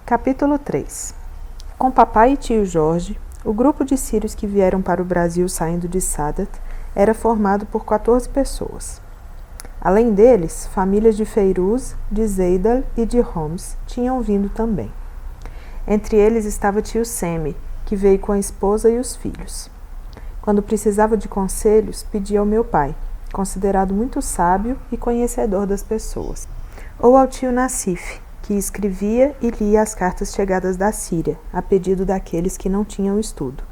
Capítulo 3. Com papai e tio Jorge, o grupo de sírios que vieram para o Brasil saindo de Sadat era formado por 14 pessoas. Além deles, famílias de Feiruz, de Zeidal e de Homs tinham vindo também. Entre eles estava tio Semi, que veio com a esposa e os filhos. Quando precisava de conselhos, pedia ao meu pai, considerado muito sábio e conhecedor das pessoas, ou ao tio Nassif, que escrevia e lia as cartas chegadas da Síria, a pedido daqueles que não tinham estudo.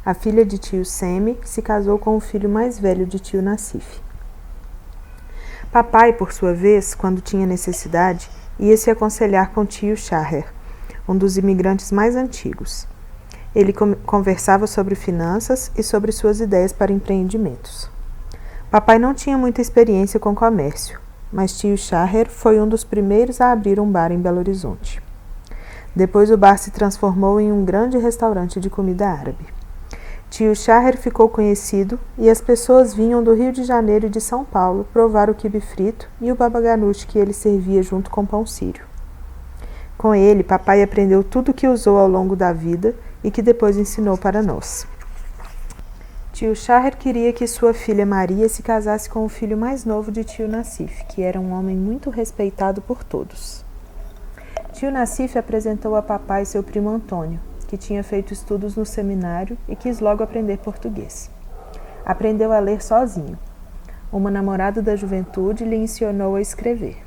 A filha de tio Semi se casou com o filho mais velho de tio Nassif. Papai, por sua vez, quando tinha necessidade, ia se aconselhar com tio Shaher, um dos imigrantes mais antigos. Ele conversava sobre finanças e sobre suas ideias para empreendimentos. Papai não tinha muita experiência com comércio, mas tio Shaher foi um dos primeiros a abrir um bar em Belo Horizonte. Depois o bar se transformou em um grande restaurante de comida árabe. Tio Shaher ficou conhecido e as pessoas vinham do Rio de Janeiro e de São Paulo provar o quibe frito e o baba ganoush que ele servia junto com pão sírio. Com ele, papai aprendeu tudo o que usou ao longo da vida e que depois ensinou para nós. Tio Shaher queria que sua filha Maria se casasse com o filho mais novo de tio Nassif, que era um homem muito respeitado por todos. Tio Nassif apresentou a papai seu primo Antônio, que tinha feito estudos no seminário e quis logo aprender português. Aprendeu a ler sozinho. Uma namorada da juventude lhe ensinou a escrever.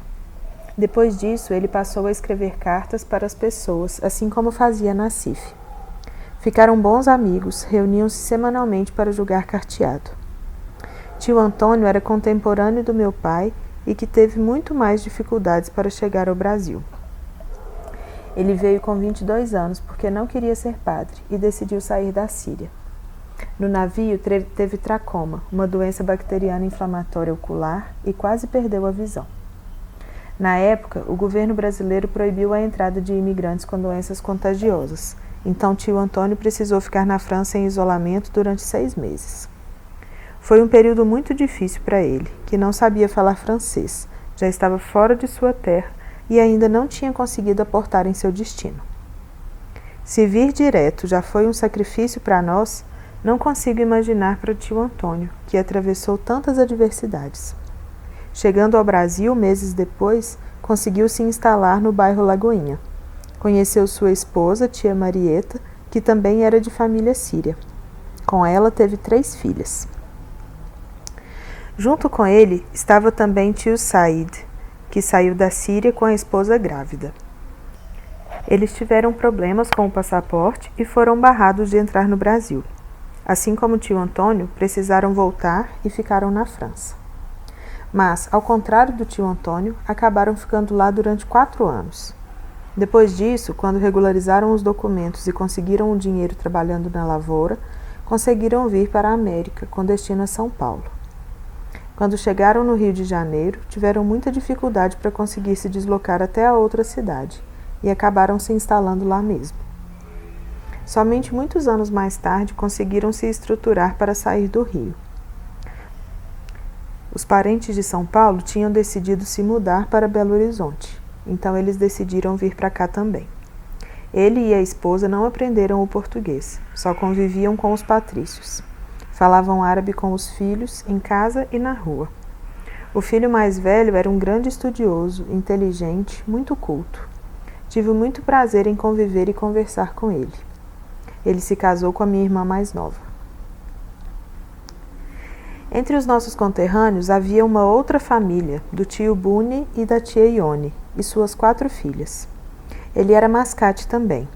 Depois disso, ele passou a escrever cartas para as pessoas, assim como fazia Nassif. Ficaram bons amigos, reuniam-se semanalmente para jogar carteado. Tio Antônio era contemporâneo do meu pai e que teve muito mais dificuldades para chegar ao Brasil. Ele veio com 22 anos porque não queria ser padre e decidiu sair da Síria. No navio teve tracoma, uma doença bacteriana inflamatória ocular, e quase perdeu a visão. Na época, o governo brasileiro proibiu a entrada de imigrantes com doenças contagiosas. Então tio Antônio precisou ficar na França em isolamento durante 6 meses. Foi um período muito difícil para ele, que não sabia falar francês, já estava fora de sua terra e ainda não tinha conseguido aportar em seu destino. Se vir direto já foi um sacrifício para nós, não consigo imaginar para tio Antônio, que atravessou tantas adversidades. Chegando ao Brasil, meses depois, conseguiu se instalar no bairro Lagoinha. Conheceu sua esposa, tia Marieta, que também era de família síria. Com ela teve 3 filhas. Junto com ele estava também tio Said, que saiu da Síria com a esposa grávida. Eles tiveram problemas com o passaporte e foram barrados de entrar no Brasil. Assim como tio Antônio, precisaram voltar e ficaram na França. Mas, ao contrário do tio Antônio, acabaram ficando lá durante 4 anos. Depois disso, quando regularizaram os documentos e conseguiram o dinheiro trabalhando na lavoura, conseguiram vir para a América, com destino a São Paulo. Quando chegaram no Rio de Janeiro, tiveram muita dificuldade para conseguir se deslocar até a outra cidade e acabaram se instalando lá mesmo. Somente muitos anos mais tarde conseguiram se estruturar para sair do Rio. Os parentes de São Paulo tinham decidido se mudar para Belo Horizonte. Então eles decidiram vir para cá também. Ele e a esposa não aprenderam o português, só conviviam com os patrícios. Falavam árabe com os filhos, em casa e na rua. O filho mais velho era um grande estudioso, inteligente, muito culto. Tive muito prazer em conviver e conversar com ele. Ele se casou com a minha irmã mais nova. Entre os nossos conterrâneos havia uma outra família, do tio Buni e da tia Ione, e suas 4 filhas. Ele era mascate também.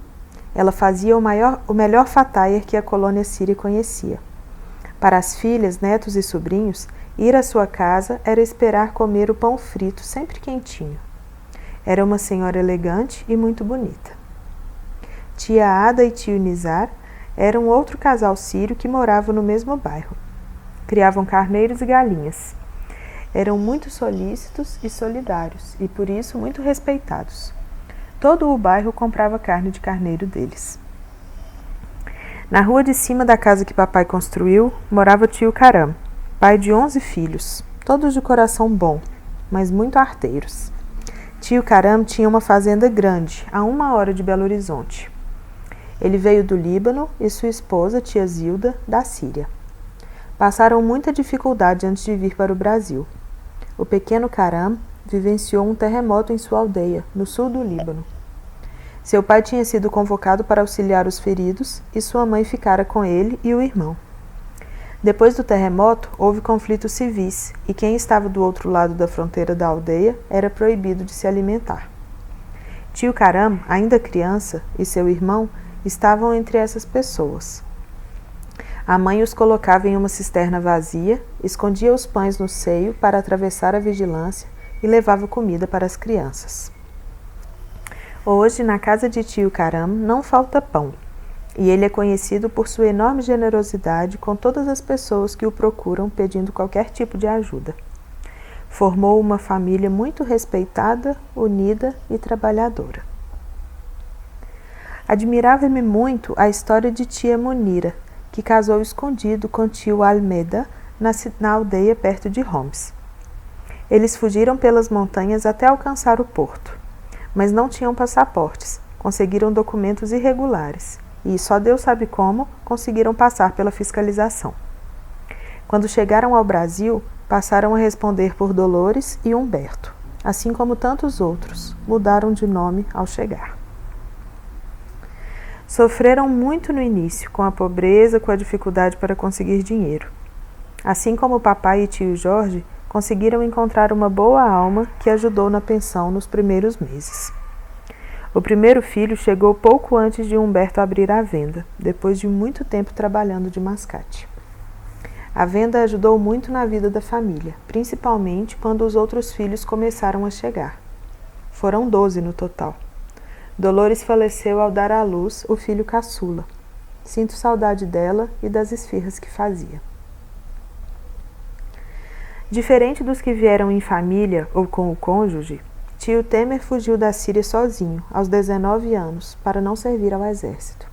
Ela fazia o melhor fataier que a colônia síria conhecia. Para as filhas, netos e sobrinhos, ir à sua casa era esperar comer o pão frito sempre quentinho. Era uma senhora elegante e muito bonita. Tia Ada e tio Nizar eram outro casal sírio que morava no mesmo bairro. Criavam carneiros e galinhas. Eram muito solícitos e solidários, e por isso muito respeitados. Todo o bairro comprava carne de carneiro deles. Na rua de cima da casa que papai construiu, morava tio Caram, pai de 11 filhos, todos de coração bom, mas muito arteiros. Tio Karam tinha uma fazenda grande, a 1 hora de Belo Horizonte. Ele veio do Líbano e sua esposa, tia Zilda, da Síria. Passaram muita dificuldade antes de vir para o Brasil. O pequeno Karam vivenciou um terremoto em sua aldeia, no sul do Líbano. Seu pai tinha sido convocado para auxiliar os feridos e sua mãe ficara com ele e o irmão. Depois do terremoto, houve conflitos civis e quem estava do outro lado da fronteira da aldeia era proibido de se alimentar. Tio Karam, ainda criança, e seu irmão estavam entre essas pessoas. A mãe os colocava em uma cisterna vazia, escondia os pães no seio para atravessar a vigilância e levava comida para as crianças. Hoje, na casa de tio Karam, não falta pão, e ele é conhecido por sua enorme generosidade com todas as pessoas que o procuram pedindo qualquer tipo de ajuda. Formou uma família muito respeitada, unida e trabalhadora. Admirava-me muito a história de tia Munira, que casou escondido com tio Almeida na aldeia perto de Homs. Eles fugiram pelas montanhas até alcançar o porto, mas não tinham passaportes, conseguiram documentos irregulares e, só Deus sabe como, conseguiram passar pela fiscalização. Quando chegaram ao Brasil, passaram a responder por Dolores e Humberto, assim como tantos outros, mudaram de nome ao chegar. Sofreram muito no início, com a pobreza, com a dificuldade para conseguir dinheiro. Assim como o papai e tio Jorge, conseguiram encontrar uma boa alma que ajudou na pensão nos primeiros meses. O primeiro filho chegou pouco antes de Humberto abrir a venda, depois de muito tempo trabalhando de mascate. A venda ajudou muito na vida da família, principalmente quando os outros filhos começaram a chegar. Foram 12 no total. Dolores faleceu ao dar à luz o filho caçula. Sinto saudade dela e das esfirras que fazia. Diferente dos que vieram em família ou com o cônjuge, tio Temer fugiu da Síria sozinho, aos 19 anos, para não servir ao exército.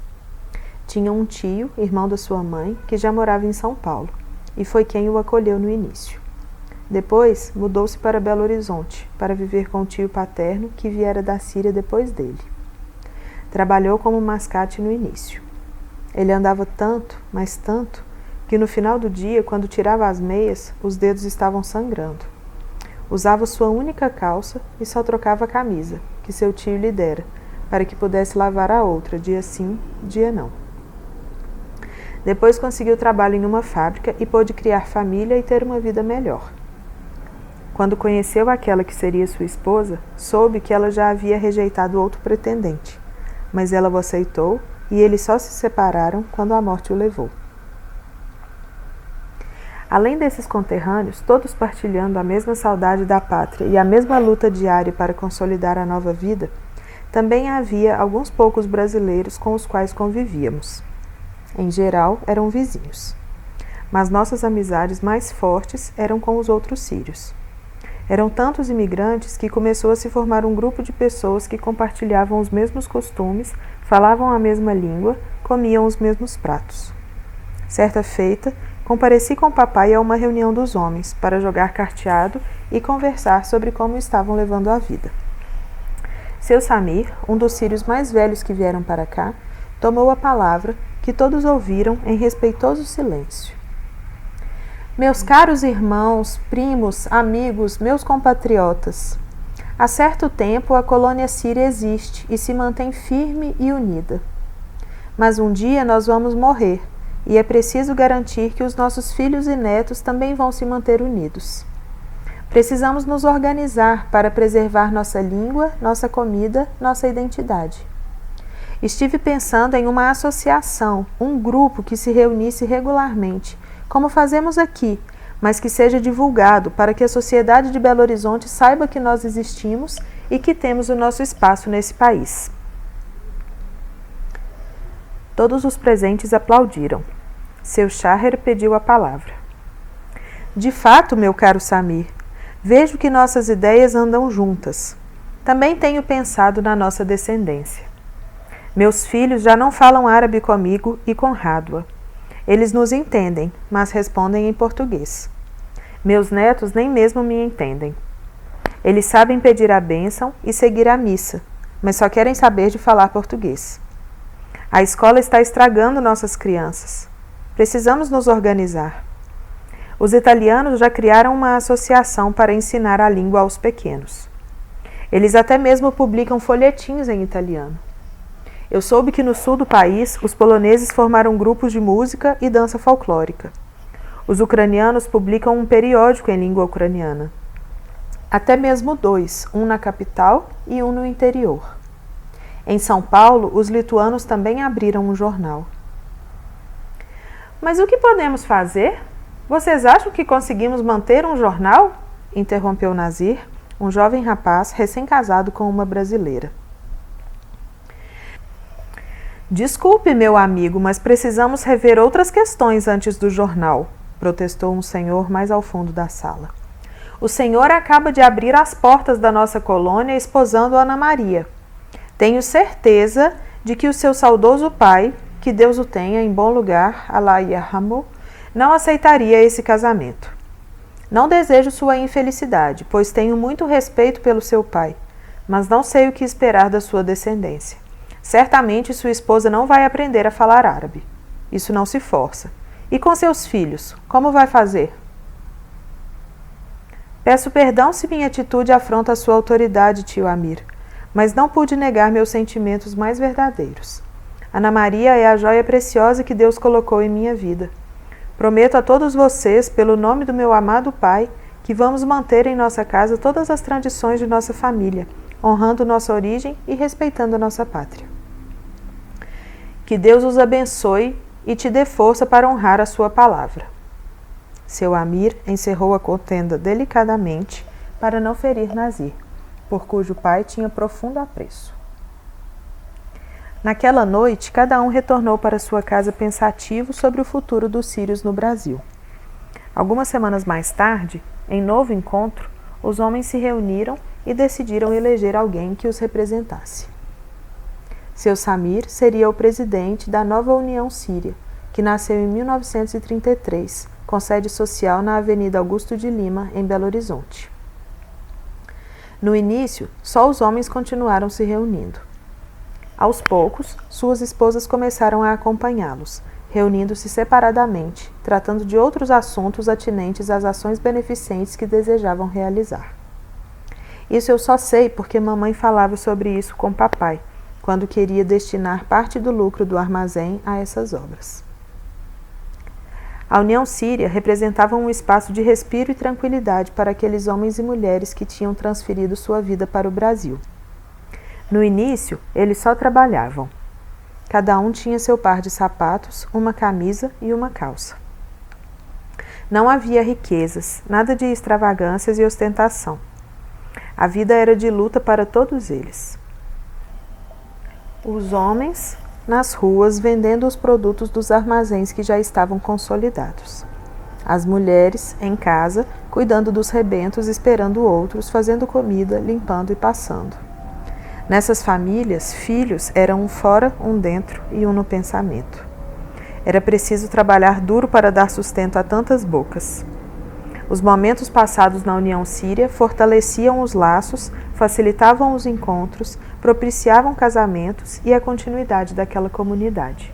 Tinha um tio, irmão da sua mãe, que já morava em São Paulo, e foi quem o acolheu no início. Depois, mudou-se para Belo Horizonte, para viver com o tio paterno, que viera da Síria depois dele. Trabalhou como mascate no início. Ele andava tanto, mas tanto, que no final do dia, quando tirava as meias, os dedos estavam sangrando. Usava sua única calça e só trocava a camisa, que seu tio lhe dera, para que pudesse lavar a outra, dia sim, dia não. Depois conseguiu trabalho em uma fábrica e pôde criar família e ter uma vida melhor. Quando conheceu aquela que seria sua esposa, soube que ela já havia rejeitado outro pretendente, mas ela o aceitou e eles só se separaram quando a morte o levou. Além desses conterrâneos, todos partilhando a mesma saudade da pátria e a mesma luta diária para consolidar a nova vida, também havia alguns poucos brasileiros com os quais convivíamos. Em geral, eram vizinhos. Mas nossas amizades mais fortes eram com os outros sírios. Eram tantos imigrantes que começou a se formar um grupo de pessoas que compartilhavam os mesmos costumes, falavam a mesma língua, comiam os mesmos pratos. Certa feita, compareci com o papai a uma reunião dos homens para jogar carteado e conversar sobre como estavam levando a vida. Seu Samir, um dos sírios mais velhos que vieram para cá, tomou a palavra, que todos ouviram em respeitoso silêncio. Meus caros irmãos, primos, amigos, meus compatriotas, há certo tempo a colônia síria existe e se mantém firme e unida. Mas um dia nós vamos morrer e é preciso garantir que os nossos filhos e netos também vão se manter unidos. Precisamos nos organizar para preservar nossa língua, nossa comida, nossa identidade. Estive pensando em uma associação, um grupo que se reunisse regularmente, como fazemos aqui, mas que seja divulgado para que a sociedade de Belo Horizonte saiba que nós existimos e que temos o nosso espaço nesse país. Todos os presentes aplaudiram. Seu Shaher pediu a palavra. De fato, meu caro Samir, vejo que nossas ideias andam juntas. Também tenho pensado na nossa descendência. Meus filhos já não falam árabe comigo e com Radwa. Eles nos entendem, mas respondem em português. Meus netos nem mesmo me entendem. Eles sabem pedir a bênção e seguir a missa, mas só querem saber de falar português. A escola está estragando nossas crianças. Precisamos nos organizar. Os italianos já criaram uma associação para ensinar a língua aos pequenos. Eles até mesmo publicam folhetinhos em italiano. Eu soube que no sul do país, os poloneses formaram grupos de música e dança folclórica. Os ucranianos publicam um periódico em língua ucraniana. Até mesmo 2, um na capital e um no interior. Em São Paulo, os lituanos também abriram um jornal. Mas o que podemos fazer? Vocês acham que conseguimos manter um jornal? Interrompeu Nazir, um jovem rapaz recém-casado com uma brasileira. Desculpe, meu amigo, mas precisamos rever outras questões antes do jornal, protestou um senhor mais ao fundo da sala. O senhor acaba de abrir as portas da nossa colônia esposando Ana Maria. Tenho certeza de que o seu saudoso pai, que Deus o tenha em bom lugar, Allah yarhamu, não aceitaria esse casamento. Não desejo sua infelicidade, pois tenho muito respeito pelo seu pai, mas não sei o que esperar da sua descendência. Certamente sua esposa não vai aprender a falar árabe. Isso não se força. E com seus filhos, como vai fazer? Peço perdão se minha atitude afronta a sua autoridade, tio Amir, mas não pude negar meus sentimentos mais verdadeiros. Ana Maria é a joia preciosa que Deus colocou em minha vida. Prometo a todos vocês, pelo nome do meu amado pai, que vamos manter em nossa casa todas as tradições de nossa família, honrando nossa origem e respeitando a nossa pátria. Que Deus os abençoe e te dê força para honrar a sua palavra. Seu Amir encerrou a contenda delicadamente para não ferir Nazir, por cujo pai tinha profundo apreço. Naquela noite, cada um retornou para sua casa pensativo sobre o futuro dos sírios no Brasil. Algumas semanas mais tarde, em novo encontro, os homens se reuniram e decidiram eleger alguém que os representasse. Seu Samir seria o presidente da nova União Síria, que nasceu em 1933, com sede social na Avenida Augusto de Lima, em Belo Horizonte. No início, só os homens continuaram se reunindo. Aos poucos, suas esposas começaram a acompanhá-los, reunindo-se separadamente, tratando de outros assuntos atinentes às ações beneficentes que desejavam realizar. Isso eu só sei porque mamãe falava sobre isso com papai, quando queria destinar parte do lucro do armazém a essas obras. A União Síria representava um espaço de respiro e tranquilidade para aqueles homens e mulheres que tinham transferido sua vida para o Brasil. No início, eles só trabalhavam. Cada um tinha seu par de sapatos, uma camisa e uma calça. Não havia riquezas, nada de extravagâncias e ostentação. A vida era de luta para todos eles. Os homens nas ruas vendendo os produtos dos armazéns que já estavam consolidados. As mulheres em casa, cuidando dos rebentos, esperando outros, fazendo comida, limpando e passando. Nessas famílias, filhos eram um fora, um dentro e um no pensamento. Era preciso trabalhar duro para dar sustento a tantas bocas. Os momentos passados na União Síria fortaleciam os laços, facilitavam os encontros, propiciavam casamentos e a continuidade daquela comunidade.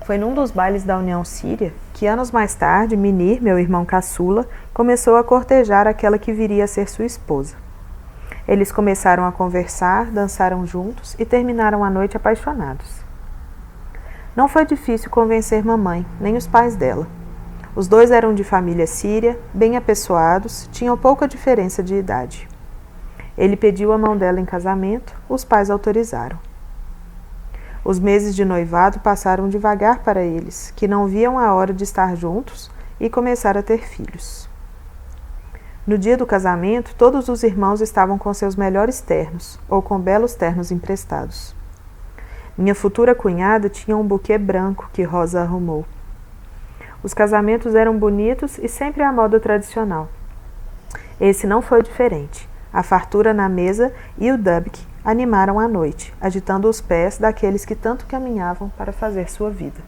Foi num dos bailes da União Síria que, anos mais tarde, Minir, meu irmão caçula, começou a cortejar aquela que viria a ser sua esposa. Eles começaram a conversar, dançaram juntos e terminaram a noite apaixonados. Não foi difícil convencer mamãe, nem os pais dela. Os dois eram de família síria, bem apessoados, tinham pouca diferença de idade. Ele pediu a mão dela em casamento, os pais autorizaram. Os meses de noivado passaram devagar para eles, que não viam a hora de estar juntos e começar a ter filhos. No dia do casamento, todos os irmãos estavam com seus melhores ternos, ou com belos ternos emprestados. Minha futura cunhada tinha um buquê branco que Rosa arrumou. Os casamentos eram bonitos e sempre à moda tradicional. Esse não foi diferente. A fartura na mesa e o dubk animaram a noite, agitando os pés daqueles que tanto caminhavam para fazer sua vida.